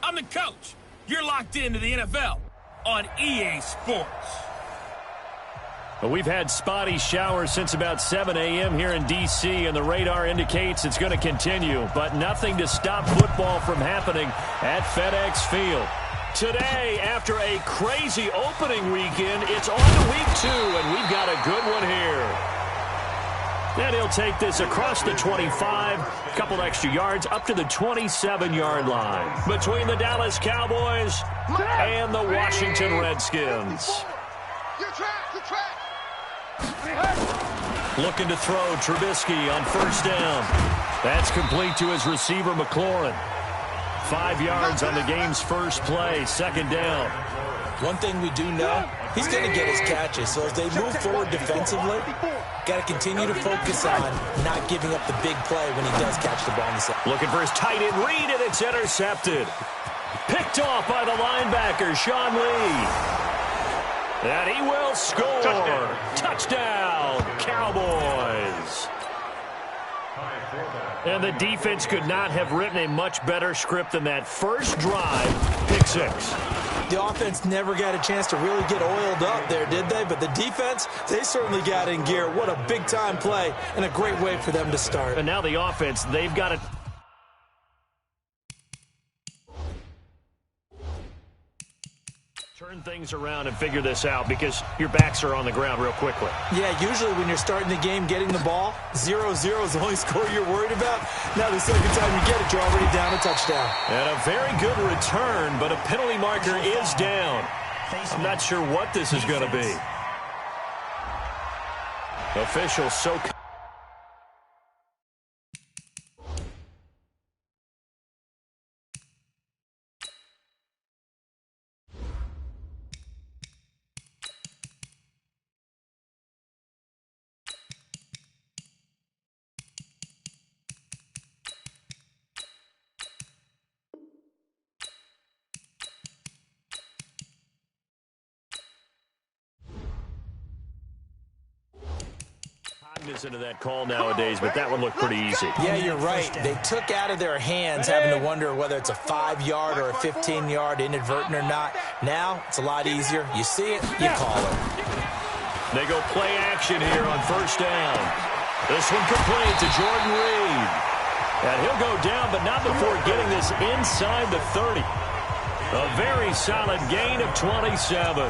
I'm the coach. You're locked into the NFL on EA Sports. Well, we've had spotty showers since about 7 a.m. here in D.C., and the radar indicates it's going to continue, but nothing to stop football from happening at FedEx Field. Today, after a crazy opening weekend, it's on to week 2, and we've got a good one here. And he'll take this across the 25, a couple extra yards, up to the 27-yard line between the Dallas Cowboys and the Washington Redskins. Looking to throw Trubisky on first down. That's complete to his receiver, McLaurin. 5 yards on the game's first play, second down. One thing we do know, he's going to get his catches. So as they move forward defensively, got to continue to focus on not giving up the big play when he does catch the ball in the second. Looking for his tight end read, and it's intercepted. Picked off by the linebacker, Sean Lee. And he will score. Touchdown, Cowboys. And the defense could not have written a much better script than that first drive, pick 6. The offense never got a chance to really get oiled up there, did they? But the defense, they certainly got in gear. What a big-time play and a great way for them to start. And now the offense, they've got to turn things around and figure this out because your backs are on the ground real quickly. Yeah, usually when you're starting the game, getting the ball, 0-0 is the only score you're worried about. Now the second time you get it, you're already down a touchdown. And a very good return, but a penalty marker is down. I'm not sure what this is going to be. Officials so... into that call nowadays, but that one looked pretty easy. Yeah, you're right. They took out of their hands having to wonder whether it's a 5-yard or a 15-yard inadvertent or not. Now, it's a lot easier. You see it, you call it. They go play action here on first down. This one complete to Jordan Reed. And he'll go down, but not before getting this inside the 30. A very solid gain of 27.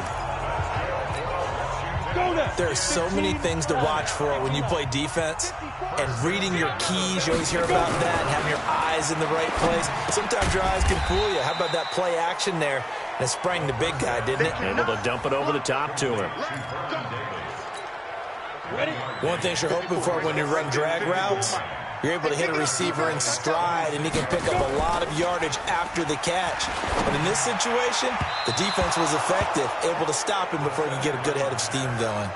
There's so many things to watch for when you play defense, and reading your keys, you always hear about that, and having your eyes in the right place. Sometimes your eyes can fool you. How about that play action there? And it sprang the big guy, didn't it? Able to dump it over the top to him. One thing you're hoping for when you run drag routes, you're able to hit a receiver in stride, and he can pick up a lot of yardage after the catch. But in this situation, the defense was effective, able to stop him before he could get a good head of steam going.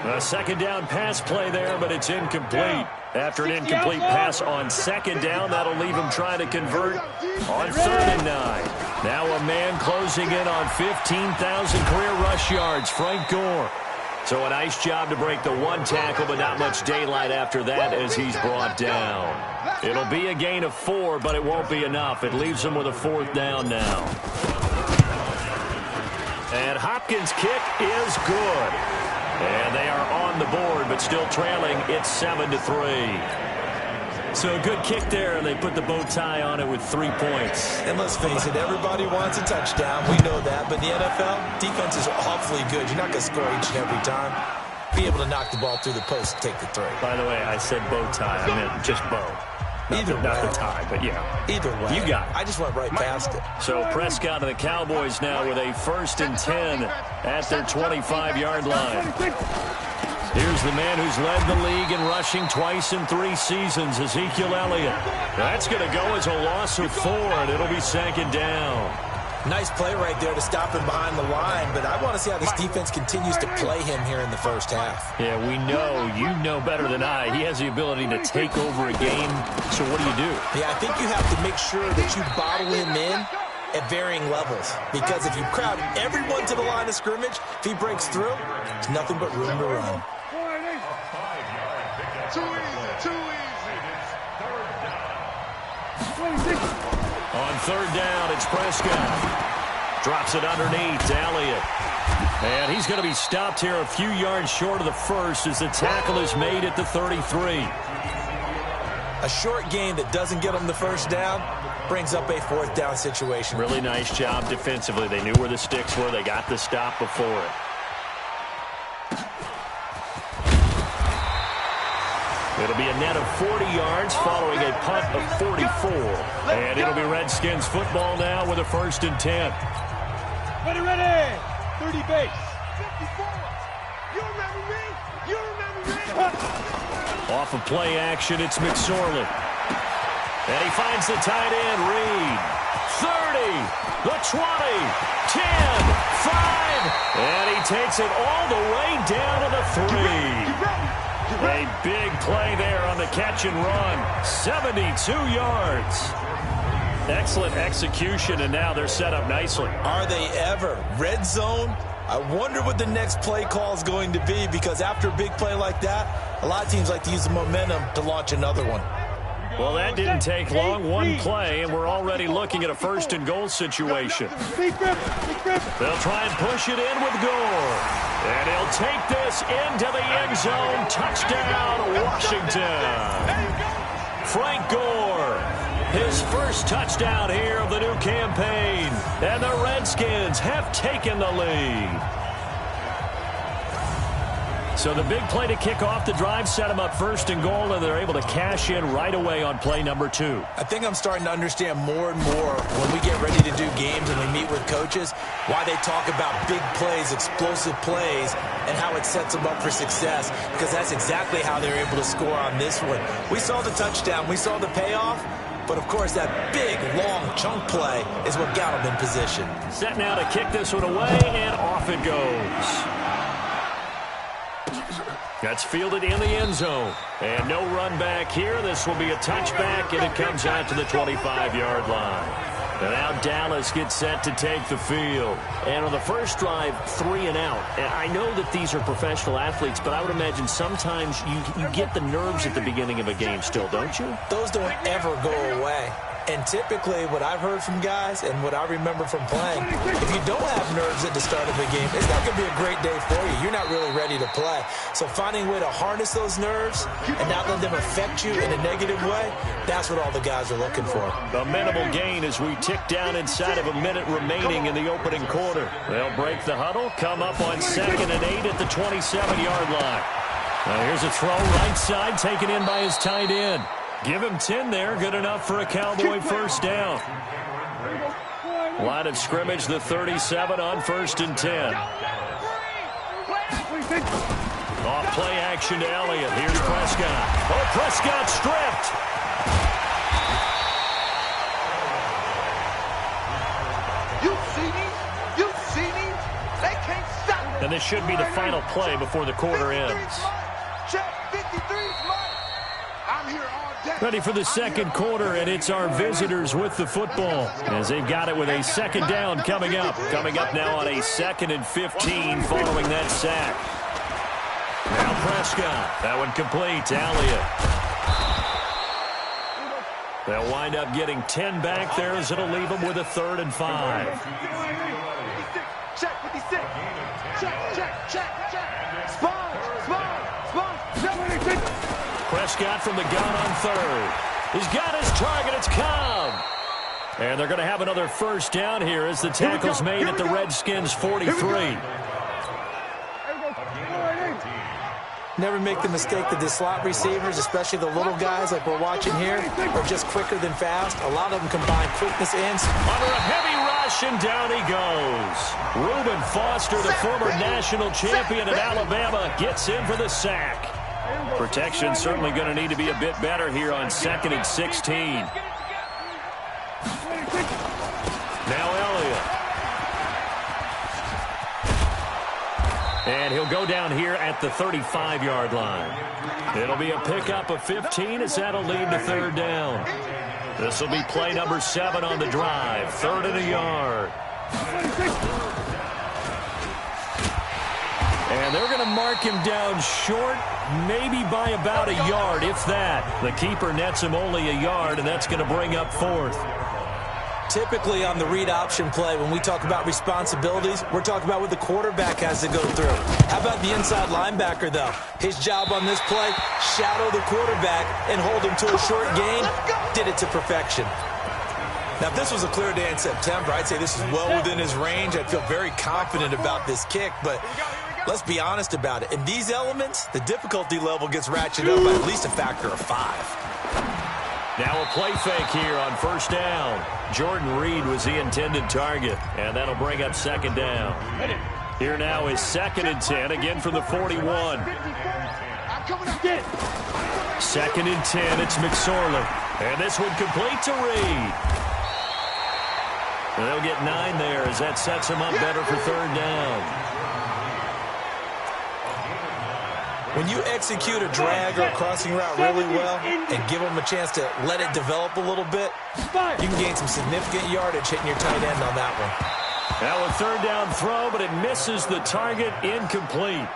A second down pass play there, but it's incomplete. After an incomplete pass on second down, that'll leave him trying to convert on 3rd and 9. Now a man closing in on 15,000 career rush yards, Frank Gore. So a nice job to break the one tackle, but not much daylight after that as he's brought down. It'll be a gain of 4, but it won't be enough. It leaves him with a 4th down now. And Hopkins' kick is good. And they are on the board, but still trailing. It's 7-3. So a good kick there, and they put the bow tie on it with 3 points. And let's face it, everybody wants a touchdown. We know that. But in the NFL, defenses are awfully good. You're not going to score each and every time. Be able to knock the ball through the post and take the throw. By the way, I said bow tie. I meant just bow. Not the tie, but yeah. Either way. You got it. I just went right past it. So Prescott and the Cowboys now with a 1st and 10 at their 25-yard line. Here's the man who's led the league in rushing twice in 3 seasons, Ezekiel Elliott. That's going to go as a loss of 4, and it'll be 2nd down. Nice play right there to stop him behind the line, but I want to see how this defense continues to play him here in the first half. Yeah, we know. You know better than I. He has the ability to take over a game, so what do you do? Yeah, I think you have to make sure that you bottle him in at varying levels, because if you crowd everyone to the line of scrimmage, if he breaks through, there's nothing but room to run. Too easy. On third down, it's Prescott. Drops it underneath to Elliott. And he's going to be stopped here a few yards short of the first as the tackle is made at the 33. A short gain that doesn't get them the first down brings up a fourth down situation. Really nice job defensively. They knew where the sticks were. They got the stop before it. It'll be a net of 40 yards following a punt of 44. And it'll be Redskins football now with a 1st and 10. Ready. 30 base. 54. You remember me? You remember me? Off of play action, it's McSorley. And he finds the tight end, Reed. 30, the 20, 10, 5, and he takes it all the way down to the 3. A big play there on the catch and run. 72 yards. Excellent execution, and now they're set up nicely. Are they ever? Red zone? I wonder what the next play call is going to be, because after a big play like that, a lot of teams like to use the momentum to launch another one. Well, that didn't take long. One play, and we're already looking at a 1st and goal situation. They'll try and push it in with Gore. And he'll take this into the end zone. Touchdown, Washington. Frank Gore, his first touchdown here of the new campaign. And the Redskins have taken the lead. So the big play to kick off the drive set them up 1st and goal, and they're able to cash in right away on play number 2. I think I'm starting to understand more and more when we get ready to do games and we meet with coaches why they talk about big plays, explosive plays, and how it sets them up for success, because that's exactly how they're able to score on this one. We saw the touchdown. We saw the payoff. But, of course, that big, long chunk play is what got them in position. Set now to kick this one away, and off it goes. That's fielded in the end zone. And no run back here. This will be a touchback, and it comes out to the 25-yard line. And now Dallas gets set to take the field. And on the first drive, 3 and out. And I know that these are professional athletes, but I would imagine sometimes you get the nerves at the beginning of a game still, don't you? Those don't ever go away. And typically what I've heard from guys and what I remember from playing, if you don't have nerves at the start of a game, it's not going to be a great day for you. You're not really ready to play. So finding a way to harness those nerves and not let them affect you in a negative way, that's what all the guys are looking for. A minimal gain as we tick down inside of a minute remaining in the opening quarter. They'll break the huddle, come up on 2nd and 8 at the 27-yard line. Now here's a throw right side taken in by his tight end. Give him 10 there. Good enough for a Cowboy 1st down. Line of scrimmage, the 37 on 1st and 10. Off play action to Elliott. Here's Prescott. Oh, Prescott stripped. You see me? You see me? They can't stop me. And this should be the final play before the quarter ends. Check 53's mine. I'm here all day. Ready for the second quarter, and it's our visitors with the football as they've got it with a 2nd down coming up. Coming up now on a 2nd and 15 following that sack. Now Prescott. That one complete to Elliott. They'll wind up getting 10 back there as it'll leave them with a 3rd and 5. Check 56. Check. Spawn. Prescott from the gun on 3rd. He's got his target. It's Cobb. And they're going to have another 1st down here as the tackle's made at the Redskins 43. Never make the mistake that the slot receivers, especially the little guys like we're watching here, are just quicker than fast. A lot of them combine quickness and... Under a heavy rush, and down he goes. Reuben Foster, the former national champion at Alabama, gets in for the sack. Protection certainly going to need to be a bit better here on 2nd and 16. Now Elliott. And he'll go down here at the 35-yard line. It'll be a pickup of 15 as that'll lead to 3rd down. This will be play number 7 on the drive. 3rd and a yard. And they're going to mark him down short, maybe by about a yard, if that. The keeper nets him only a yard, and that's going to bring up 4th. Typically on the read option play, when we talk about responsibilities, we're talking about what the quarterback has to go through. How about the inside linebacker, though? His job on this play, shadow the quarterback and hold him to a short gain. Did it to perfection. Now, if this was a clear day in September, I'd say this is well within his range. I'd feel very confident about this kick, but let's be honest about it. In these elements, the difficulty level gets ratcheted up by at least a factor of 5. Now a play fake here on first down. Jordan Reed was the intended target, and that'll bring up second down. Here now is 2nd and 10, again from the 41. 2nd and 10, it's McSorley. And this one complete to Reed. And they'll get 9 there as that sets him up better for 3rd down. When you execute a drag or a crossing route really well and give them a chance to let it develop a little bit, you can gain some significant yardage hitting your tight end on that one. Now a 3rd down throw, but it misses the target, incomplete.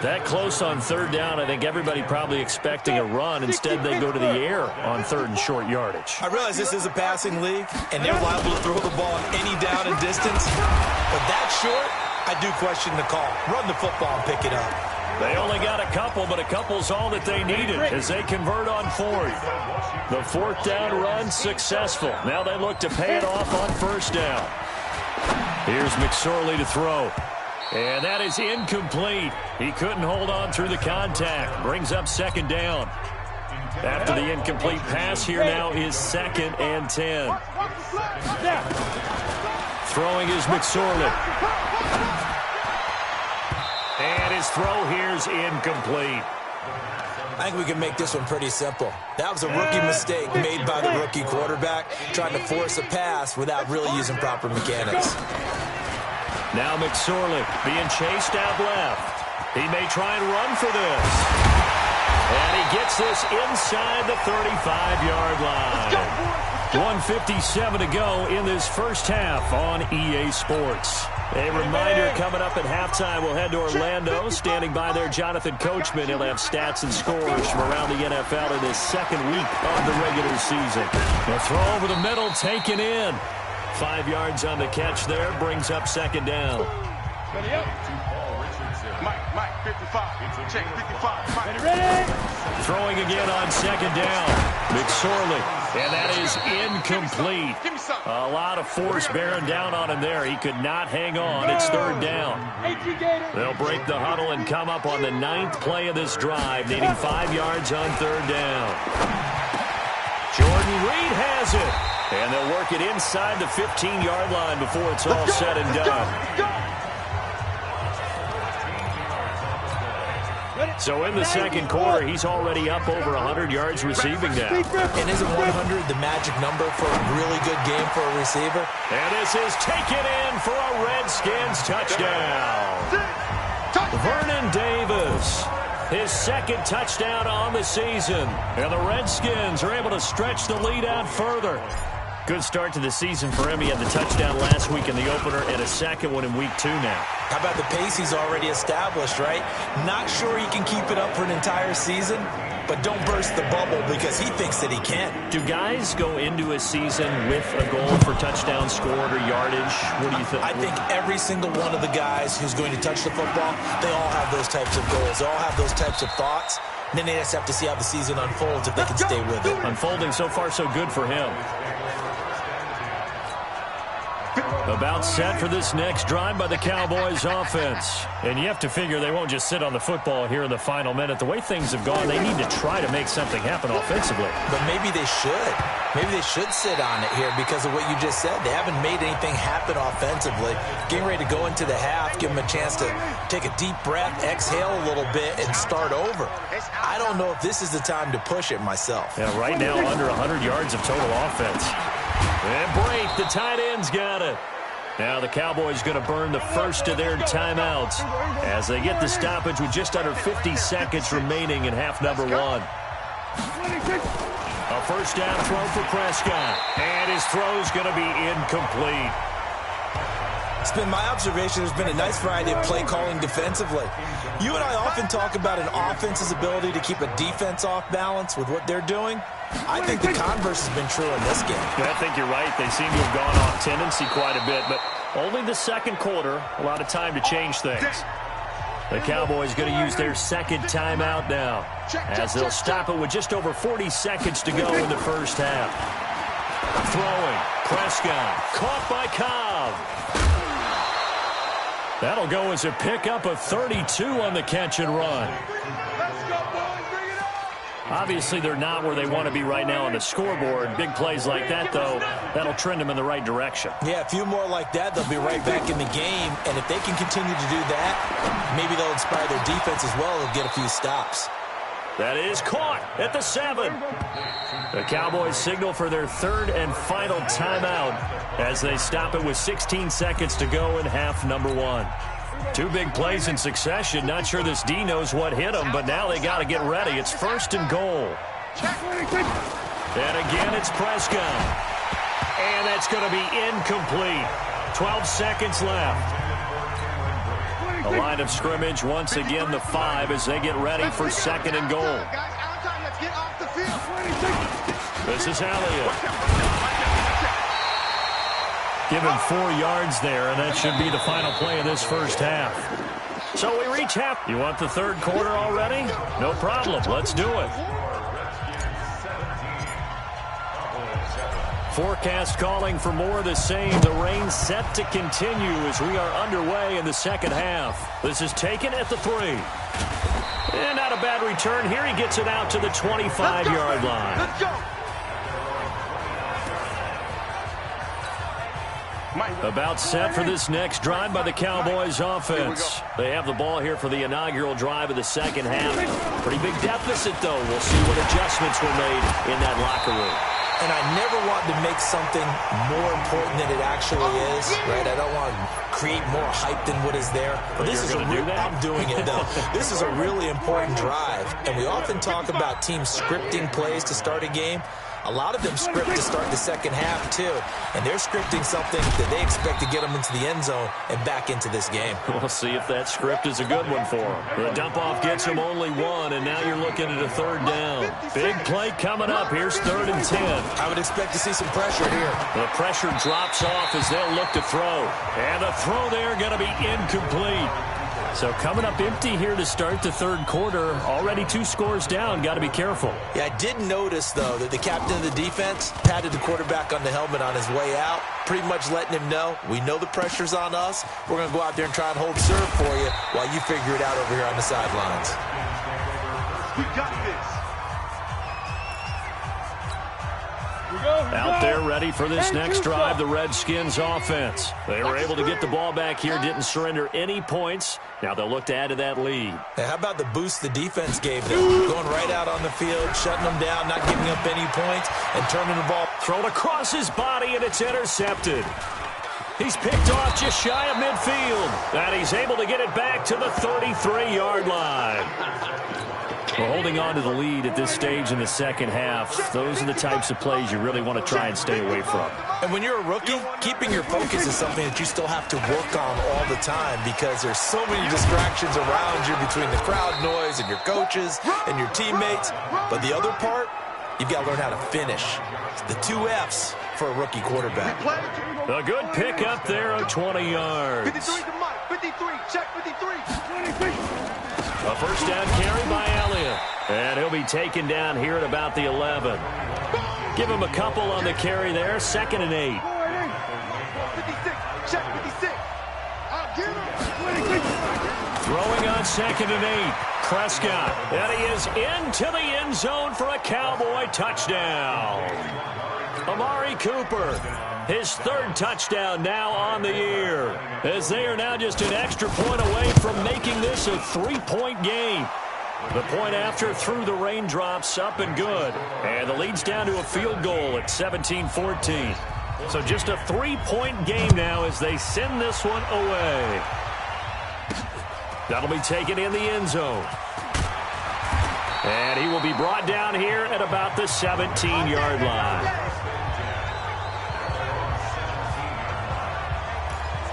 That close on 3rd down, I think everybody probably expecting a run. Instead, they go to the air on 3rd and short yardage. I realize this is a passing league, and they're liable to throw the ball on any down and distance. But that short, I do question the call. Run the football and pick it up. They only got a couple, but a couple's all that they needed as they convert on 4th. The 4th down run successful. Now they look to pay it off on 1st down. Here's McSorley to throw. And that is incomplete. He couldn't hold on through the contact. Brings up 2nd down. After the incomplete pass, here now is 2nd and 10. Throwing is McSorley. And his throw here's incomplete. I think we can make this one pretty simple. That was a rookie mistake made by the rookie quarterback, trying to force a pass without really using proper mechanics. Now McSorley being chased out left. He may try and run for this. And he gets this inside the 35-yard line. 1:57 to go in this first half on EA Sports. A reminder coming up at halftime, we'll head to Orlando. Standing by there, Jonathan Coachman. He'll have stats and scores from around the NFL in this 2nd week of the regular season. The throw over the middle, taken in. 5 yards on the catch there, brings up 2nd down. Mike, 55. Check 55. Ready? Throwing again on 2nd down. McSorley, and that is incomplete. A lot of force bearing down on him there. He could not hang on. It's 3rd down. They'll break the huddle and come up on the 9th play of this drive, needing 5 yards on 3rd down. Jordan Reed has it. And they'll work it inside the 15-yard line before it's all said and done. So in the 2nd quarter, he's already up over 100 yards receiving now. And isn't 100 the magic number for a really good game for a receiver? And this is taken in for a Redskins touchdown. Vernon Davis, his 2nd touchdown on the season. And the Redskins are able to stretch the lead out further. Good start to the season for him. He had the touchdown last week in the opener and a 2nd one in week 2 now. How about the pace he's already established, right? Not sure he can keep it up for an entire season, but don't burst the bubble because he thinks that he can. Do guys go into a season with a goal for touchdown scored or yardage? What do you think? I think every single one of the guys who's going to touch the football, they all have those types of goals. They all have those types of thoughts. And then they just have to see how the season unfolds if they can stay with it. Unfolding so far so good for him. About set for this next drive by the Cowboys offense. And you have to figure they won't just sit on the football here in the final minute. The way things have gone, they need to try to make something happen offensively. But maybe they should. Maybe they should sit on it here because of what you just said. They haven't made anything happen offensively. Getting ready to go into the half, give them a chance to take a deep breath, exhale a little bit, and start over. I don't know if this is the time to push it myself. Yeah, right now under 100 yards of total offense. And break, the tight end's got it. Now the Cowboys going to burn the first of their timeouts as they get the stoppage with just under 50 seconds remaining in half number 1. A first down throw for Prescott. And his throw's going to be incomplete. It's been my observation there's been a nice variety of play calling defensively. You and I often talk about an offense's ability to keep a defense off balance with what they're doing. I think the converse has been true in this game. I think you're right. They seem to have gone off tendency quite a bit, but only the second quarter, a lot of time to change things. The Cowboys going to use their second timeout now, as they'll stop it with just over 40 seconds to go in the first half. Throwing, Prescott, caught by Cobb. That'll go as a pickup of 32 on the catch and run. Obviously, they're not where they want to be right now on the scoreboard. Big plays like that, though, that'll trend them in the right direction. Yeah, a few more like that, they'll be right back in the game. And if they can continue to do that, maybe they'll inspire their defense as well. They'll get a few stops. That is caught at the 7. The Cowboys signal for their third and final timeout as they stop it with 16 seconds to go in half number 1. 2 big plays in succession. Not sure this D knows what hit them, but now they got to get ready. It's first and goal. And again, it's Prescott. And that's going to be incomplete. 12 seconds left. The line of scrimmage, once again, the 5 as they get ready for second and goal. This is Elliott. Give him 4 yards there, and that should be the final play of this first half. So we reach half. You want the third quarter already? No problem. Let's do it. Forecast calling for more of the same. The rain set to continue as we are underway in the second half. This is taken at the 3. And not a bad return here. He gets it out to the 25-yard line. Let's go. About set for this next drive by the Cowboys offense. They have the ball here for the inaugural drive of the second half. Pretty big deficit, though. We'll see what adjustments were made in that locker room. And I never want to make something more important than it actually is, right? I don't want to create more hype than what is there. But this is I'm doing it, though. This is a really important drive. And we often talk about teams scripting plays to start a game. A lot of them script to start the second half, too. And they're scripting something that they expect to get them into the end zone and back into this game. We'll see if that script is a good one for them. The dump-off gets them only 1, and now you're looking at a third down. Big play coming up. Here's 3rd and 10. I would expect to see some pressure here. The pressure drops off as they'll look to throw. And the throw there going to be incomplete. So coming up empty here to start the third quarter. Already 2 scores down. Got to be careful. Yeah, I did notice, though, that the captain of the defense patted the quarterback on the helmet on his way out, pretty much letting him know, we know the pressure's on us. We're going to go out there and try and hold serve for you while you figure it out over here on the sidelines. We got this. Out there ready for this next drive, the Redskins offense. They were able to get the ball back here, didn't surrender any points. Now they'll look to add to that lead. Now, how about the boost the defense gave them? Going right out on the field, shutting them down, not giving up any points, and turning the ball. Thrown across his body, and it's intercepted. He's picked off just shy of midfield. And he's able to get it back to the 33-yard line. We're holding on to the lead at this stage in the second half. Those are the types of plays you really want to try and stay away from. And when you're a rookie, keeping your focus is something that you still have to work on all the time because there's so many distractions around you between the crowd noise and your coaches and your teammates. But the other part, you've got to learn how to finish. The 2 F's for a rookie quarterback. A good pick up there of 20 yards. 53 to Mike. 53. Check 53. A first down carry by Elliott. And he'll be taken down here at about the 11. Give him a couple on the carry there. 2nd and 8. 56. Check 56. I'll get him. Throwing on 2nd and 8. Prescott. And he is into the end zone for a Cowboy touchdown. Amari Cooper. His 3rd touchdown now on the year, as they are now just an extra point away from making this a 3-point game. The point after through the raindrops, up and good. And the lead's down to a field goal at 17-14. So just a 3-point game now as they send this one away. That'll be taken in the end zone. And he will be brought down here at about the 17-yard line.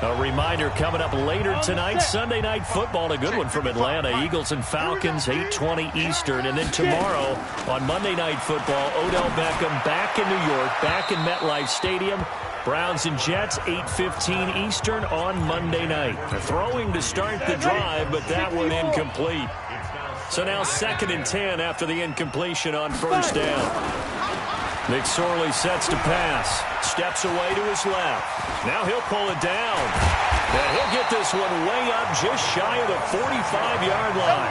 A reminder coming up later tonight, Sunday Night Football, a good one from Atlanta. Eagles and Falcons, 8:20 Eastern. And then tomorrow on Monday Night Football, Odell Beckham back in New York, back in MetLife Stadium. Browns and Jets, 8:15 Eastern on Monday night. Throwing to start the drive, but that one incomplete. So now 2nd and 10 after the incompletion on first down. McSorley sets to pass. Steps away to his left. Now he'll pull it down. And he'll get this one way up just shy of the 45-yard line.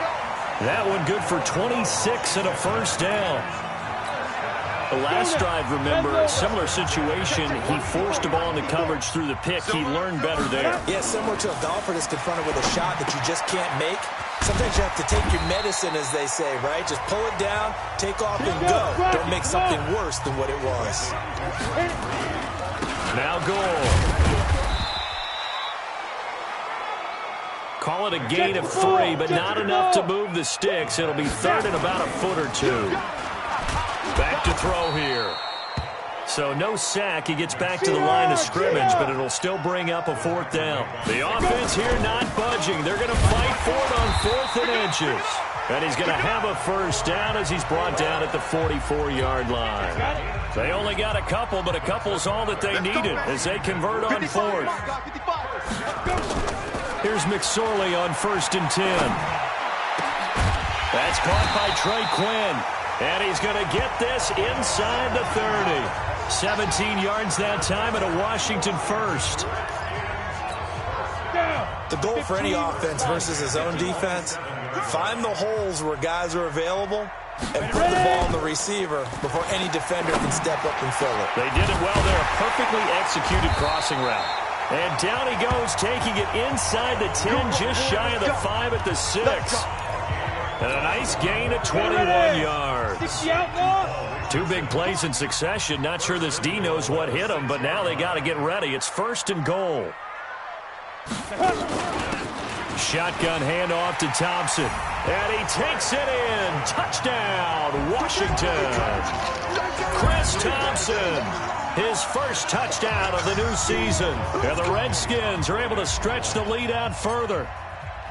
That one good for 26 and a first down. The last drive, remember, a similar situation. He forced the ball into coverage through the pick. He learned better there. Yeah, similar to a golfer that's confronted with a shot that you just can't make. Sometimes you have to take your medicine, as they say, right? Just pull it down, take off, and go. Don't make something worse than what it was. Now goal. Call it a gain of 3, but not enough to move the sticks. It'll be 3rd and about a foot or 2. Back to throw here. So no sack. He gets back to the line of scrimmage, but it'll still bring up a 4th down. The offense here not budging. They're going to fight for it on 4th and inches. And he's going to have a first down as he's brought down at the 44-yard line. They only got a couple, but a couple's all that they needed as they convert on 4th. Here's McSorley on 1st and 10. That's caught by Trey Quinn. And he's going to get this inside the 30. 17 yards that time and a Washington first. The goal for any offense versus his own defense, find the holes where guys are available and put the ball on the receiver before any defender can step up and fill it. They did it well there. A perfectly executed crossing route. And down he goes, taking it inside the 10, just shy of the 5 at the 6. And a nice gain of 21 yards. 2 big plays in succession. Not sure this D knows what hit him, but now they got to get ready. It's 1st and goal. Shotgun handoff to Thompson. And he takes it in. Touchdown, Washington. Chris Thompson, his first touchdown of the new season. And the Redskins are able to stretch the lead out further.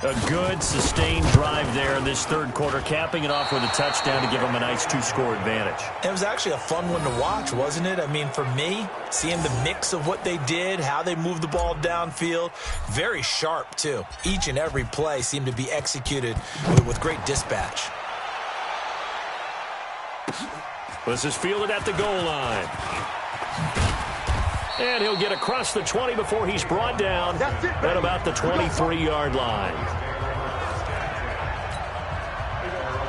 A good, sustained drive there in this 3rd quarter, capping it off with a touchdown to give them a nice 2-score advantage. It was actually a fun one to watch, wasn't it? I mean, for me, seeing the mix of what they did, how they moved the ball downfield, very sharp, too. Each and every play seemed to be executed with great dispatch. This is fielded at the goal line. And he'll get across the 20 before he's brought down at about the 23-yard line.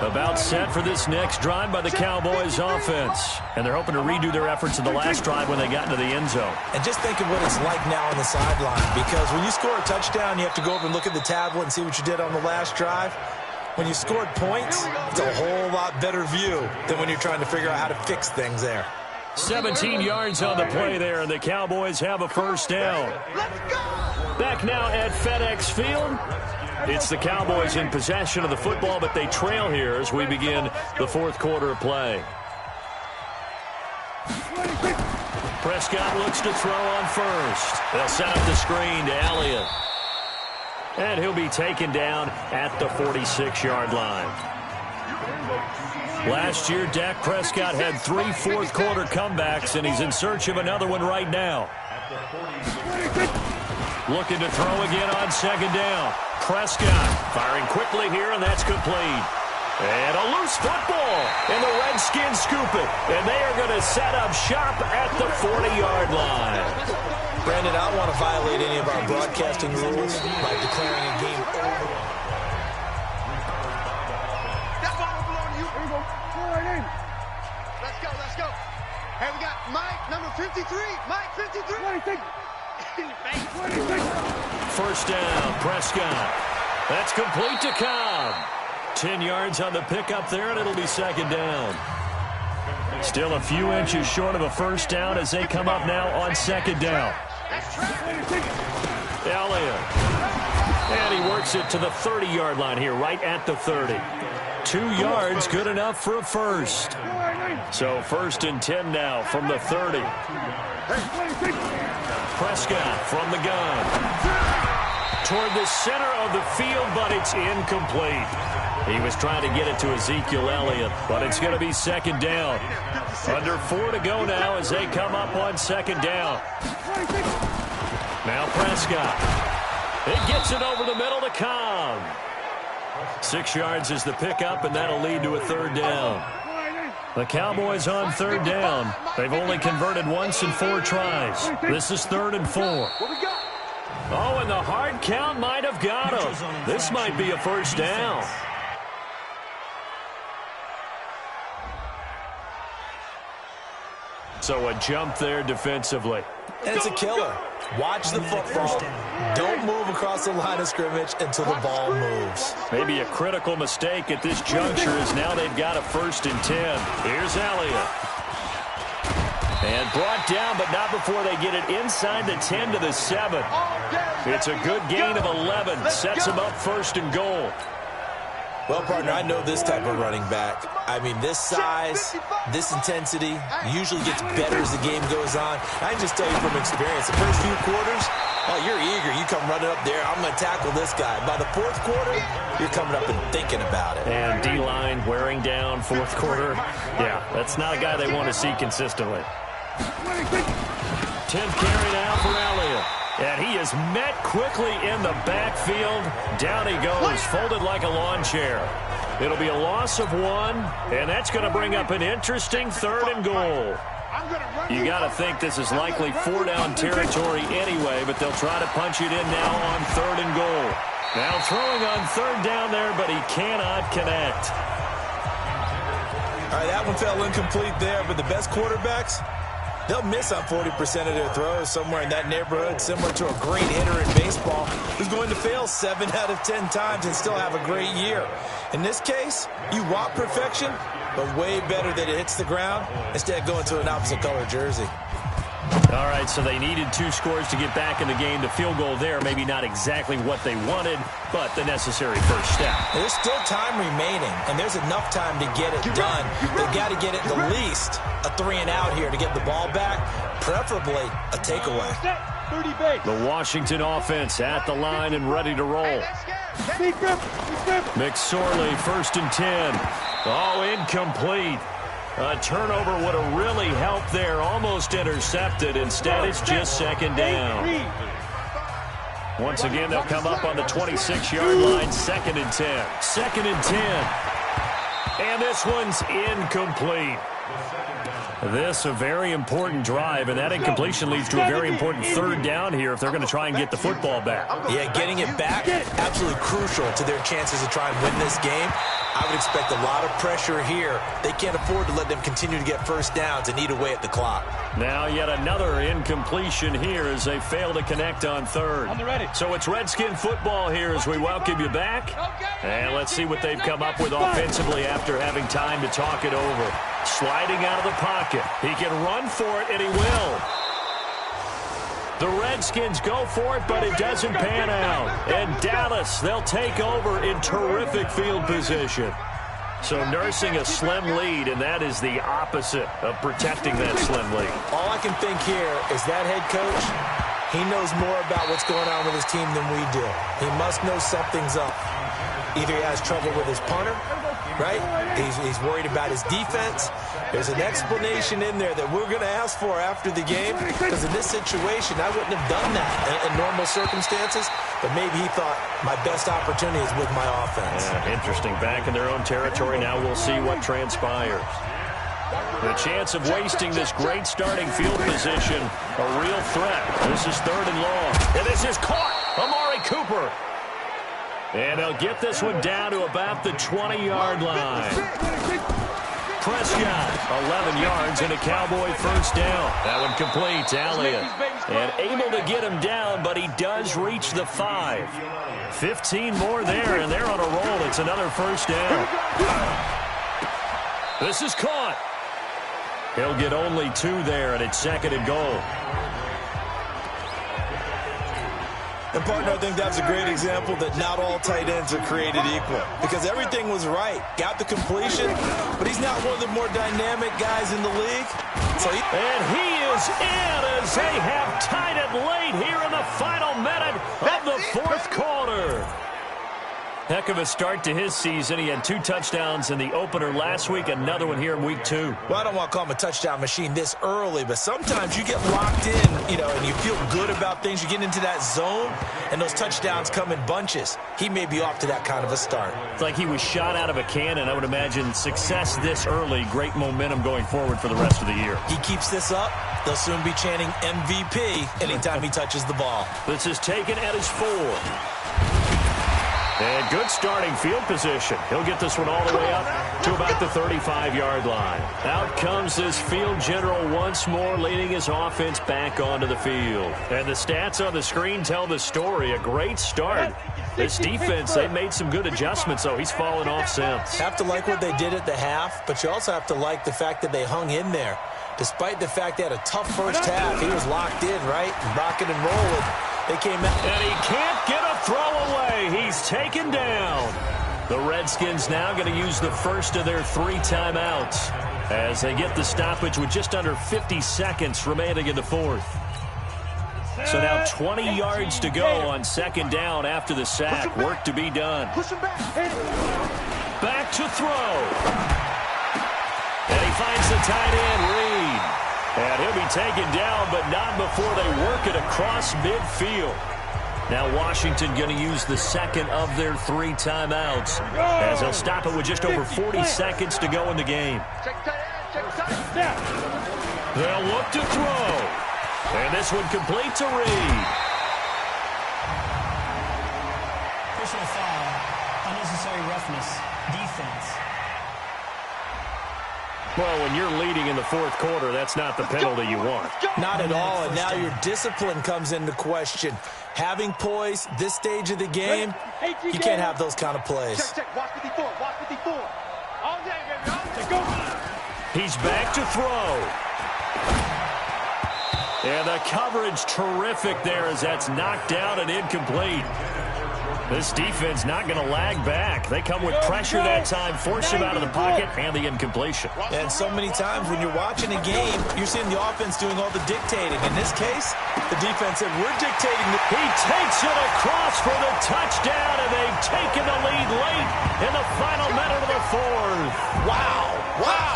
About set for this next drive by the Cowboys offense. And they're hoping to redo their efforts in the last drive when they got into the end zone. And just think of what it's like now on the sideline. Because when you score a touchdown, you have to go over and look at the tablet and see what you did on the last drive. When you scored points, it's a whole lot better view than when you're trying to figure out how to fix things there. 17 yards on the play there, and the Cowboys have a first down. Back now at FedEx Field. It's the Cowboys in possession of the football, but they trail here as we begin the 4th quarter of play. Prescott looks to throw on first. They'll set up the screen to Elliott. And he'll be taken down at the 46-yard line. Last year, Dak Prescott had 3 fourth-quarter comebacks, and he's in search of another one right now. Looking to throw again on 2nd down. Prescott firing quickly here, and that's complete. And a loose football, and the Redskins scoop it. And they are going to set up shop at the 40-yard line. Brandon, I don't want to violate any of our broadcasting rules by declaring a game over. Let's go. Hey, we got Mike, number 53. Mike, 53. First down, Prescott. That's complete to Cobb. 10 yards on the pickup there, and it'll be 2nd down. Still a few inches short of a first down as they come up now on 2nd down. Elliott. And he works it to the 30-yard line here, right at the 30. 2 yards, good enough for a first. So 1st and 10 now from the 30. Prescott from the gun. Toward the center of the field, but it's incomplete. He was trying to get it to Ezekiel Elliott, but it's going to be second down. Under 4 to go now as they come up on second down. Now Prescott. It gets it over the middle to Cobb. 6 yards is the pickup, and that'll lead to a third down. The Cowboys on third down. They've only converted once in 4 tries. This is 3rd and 4. Oh, and the hard count might have got him. This might be a first down. So a jump there defensively. And it's a killer. Watch the football. Don't move across the line of scrimmage until the ball moves. Maybe a critical mistake at this juncture as now they've got a 1st and 10. Here's Elliott. And brought down, but not before they get it inside the 10 to the 7. It's a good gain of 11. Sets them up 1st and goal. Well, partner, I know this type of running back. I mean, this size, this intensity usually gets better as the game goes on. I can just tell you from experience, the first few quarters, oh, you're eager. You come running up there, I'm going to tackle this guy. By the 4th quarter, you're coming up and thinking about it. And D-line wearing down 4th quarter. Yeah, that's not a guy they want to see consistently. 10th carry now for Elliott. And he is met quickly in the backfield. Down he goes, folded like a lawn chair. It'll be a loss of 1, and that's going to bring up an interesting 3rd and goal. You got to think this is likely 4-down territory anyway, but they'll try to punch it in now on 3rd and goal. Now throwing on 3rd down there, but he cannot connect. All right, that one fell incomplete there, but the best quarterbacks, they'll miss on 40% of their throws, somewhere in that neighborhood, similar to a great hitter in baseball who's going to fail 7 out of 10 times and still have a great year. In this case, you want perfection, but way better that it hits the ground instead of going to an opposite color jersey. All right, so they needed 2 scores to get back in the game. The field goal there, maybe not exactly what they wanted, but the necessary first step. There's still time remaining, and there's enough time to get it done. They've got to get it at least a 3-and-out here to get the ball back, preferably a takeaway. The Washington offense at the line and ready to roll. McSorley, 1st and 10. Oh, incomplete. A turnover would have really helped there. Almost intercepted. Instead, it's just 2nd down. Once again, they'll come up on the 26-yard line. 2nd and 10. 2nd and 10. And this one's incomplete. This a very important drive, and that incompletion leads to a very important 3rd down here if they're going to try and get the football back. Yeah, getting it back, absolutely crucial to their chances to try and win this game. I would expect a lot of pressure here. They can't afford to let them continue to get first downs and eat away at the clock. Now yet another incompletion here as they fail to connect on 3rd. So it's Redskin football here as we welcome you back. And let's see what they've come up with offensively after having time to talk it over. Sliding out of the pocket. He can run for it, and he will. The Redskins go for it, but it doesn't pan out. And Dallas, they'll take over in terrific field position. So nursing a slim lead, and that is the opposite of protecting that slim lead. All I can think here is that head coach, he knows more about what's going on with his team than we do. He must know something's up. Either he has trouble with his punter, right? He's worried about his defense. There's an explanation in there that we're going to ask for after the game, because in this situation, I wouldn't have done that in normal circumstances, but maybe he thought my best opportunity is with my offense. Yeah, interesting. Back in their own territory. Now we'll see what transpires. The chance of wasting this great starting field position, a real threat. This is 3rd and long. And this is caught. Amari Cooper. And they'll get this one down to about the 20-yard line. Prescott, 11 yards and a Cowboy first down. That one complete to Elliott. And able to get him down, but he does reach the 5. 15 more there, and they're on a roll. It's another first down. This is caught. He'll get only 2 there, and it's 2nd and goal. And, partner, I think that's a great example that not all tight ends are created equal. Because everything was right. Got the completion, but he's not one of the more dynamic guys in the league. And he goes in as they have tied it late here in the final minute of the fourth quarter. Heck of a start to his season. He had 2 touchdowns in the opener last week, another one here in week 2. Well, I don't want to call him a touchdown machine this early, but sometimes you get locked in, and you feel good about things. You get into that zone, and those touchdowns come in bunches. He may be off to that kind of a start. It's like he was shot out of a cannon. I would imagine success this early, great momentum going forward for the rest of the year. He keeps this up, they'll soon be chanting MVP anytime he touches the ball. This is taken at his 4. And good starting field position. He'll get this one all the way up to about the 35-yard line. Out comes this field general once more, leading his offense back onto the field. And the stats on the screen tell the story. A great start. This defense, they made some good adjustments, though. He's fallen off since. Have to like what they did at the half, but you also have to like the fact that they hung in there. Despite the fact they had a tough first half, he was locked in, right? Rocking and rolling. They came out. And he can't get a throw away. He's taken down. The Redskins now going to use the first of their 3 timeouts as they get the stoppage with just under 50 seconds remaining in the fourth. So now 20 yards to go on second down after the sack. Work to be done. Back to throw. And he finds the tight end, Reed. And he'll be taken down, but not before they work it across midfield. Now Washington going to use the second of their 3 timeouts as they'll stop it with just over 40 seconds to go in the game. They'll look to throw. And this one complete to Reed. Personal foul, unnecessary roughness, defense. Well, when you're leading in the fourth quarter, that's not the penalty you want. Not at all, and now your discipline comes into question. Having poise this stage of the game, you can't have those kind of plays. Watch 54. Watch 54. All day, baby. All day. He's back to throw. And the coverage terrific there as that's knocked down and incomplete. This defense not going to lag back. They come with pressure that time, force him out of the pocket, and the incompletion. And so many times when you're watching a game, you're seeing the offense doing all the dictating. In this case, the defense said, we're dictating. He takes it across for the touchdown, and they've taken the lead late in the final minute of the fourth. Wow. Wow.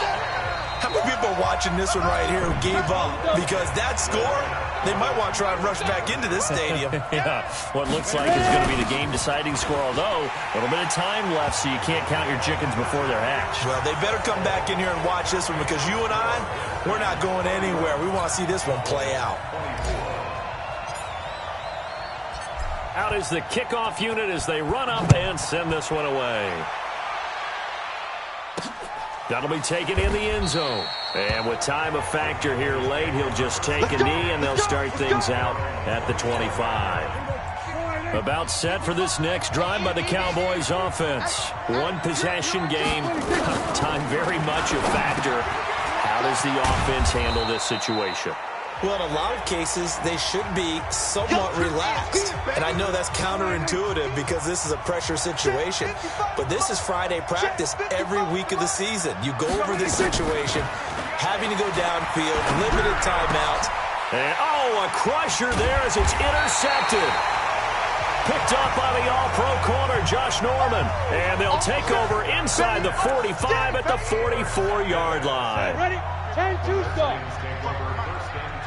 How many people are watching this one right here who gave up? Because that score, they might want to try and rush back into this stadium. Yeah, what looks like is going to be the game-deciding score, although a little bit of time left, so you can't count your chickens before they're hatched. Well, they better come back in here and watch this one because you and I, we're not going anywhere. We want to see this one play out. Out is the kickoff unit as they run up and send this one away. That'll be taken in the end zone. And with time a factor here late, he'll just take a knee, and they'll start things out at the 25. About set for this next drive by the Cowboys offense. One possession game. Time very much a factor. How does the offense handle this situation? Well, in a lot of cases, they should be somewhat relaxed. And I know that's counterintuitive because this is a pressure situation. But this is Friday practice every week of the season. You go over this situation, having to go downfield, limited timeouts. And, a crusher there as it's intercepted. Picked up by the all-pro corner, Josh Norman. And they'll take over inside the 45 at the 44-yard line. Ready? 10-2 start.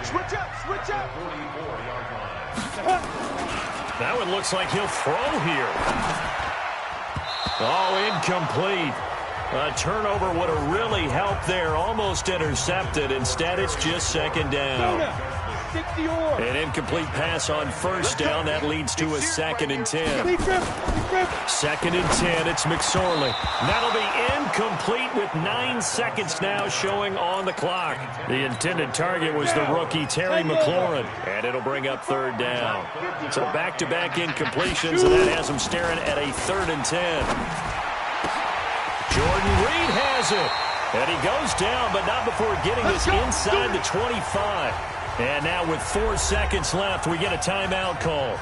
Switch up, switch up. That one looks like he'll throw here. Incomplete. A turnover would have really helped there. Almost intercepted. Instead, it's just second down. An incomplete pass on first down. That leads to a 2nd and 10. 2nd and 10. It's McSorley. That'll be incomplete with 9 seconds now showing on the clock. The intended target was the rookie Terry McLaurin. And it'll bring up 3rd down. So back-to-back incompletions, and that has him staring at a 3rd and 10. Jordan Reed has it. And he goes down, but not before getting this inside the 25. And now with 4 seconds left, we get a timeout call.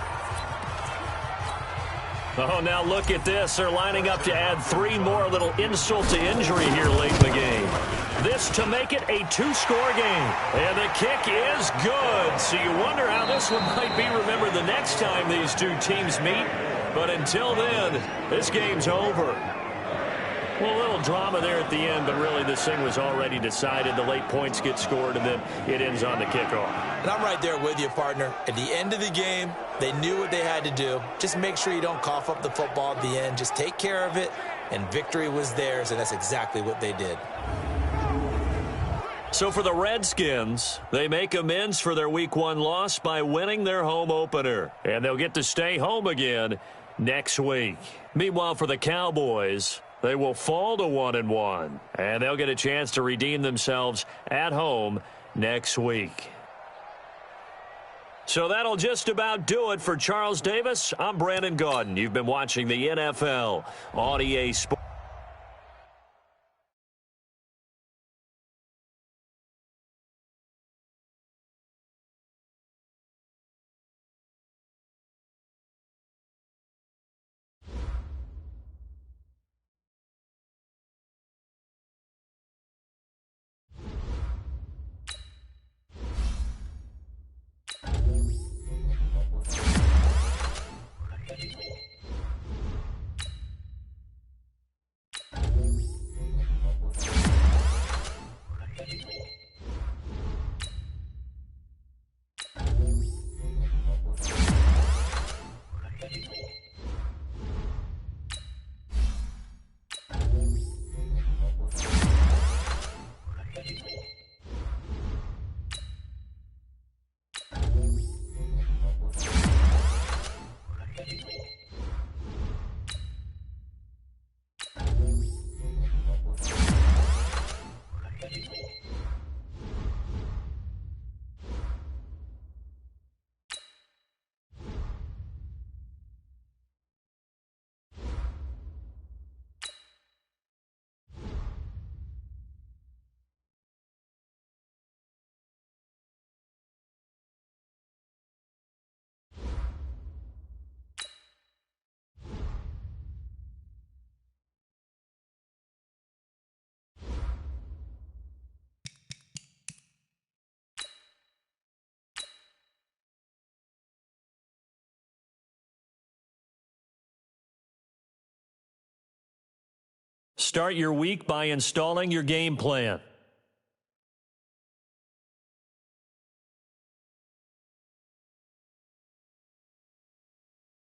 Oh, now look at this. They're lining up to add 3 more, a little insult to injury here late in the game. This to make it a two-score game. And the kick is good. So you wonder how this one might be remembered the next time these two teams meet. But until then, this game's over. Well, a little drama there at the end, but really this thing was already decided. The late points get scored, and then it ends on the kickoff. And I'm right there with you, partner. At the end of the game, they knew what they had to do. Just make sure you don't cough up the football at the end. Just take care of it, and victory was theirs, and that's exactly what they did. So for the Redskins, they make amends for their Week 1 loss by winning their home opener. And they'll get to stay home again next week. Meanwhile, for the Cowboys, they will fall to 1-1, and they'll get a chance to redeem themselves at home next week. So that'll just about do it for Charles Davis. I'm Brandon Gaudin. You've been watching the NFL on EA Sports. Start your week by installing your game plan.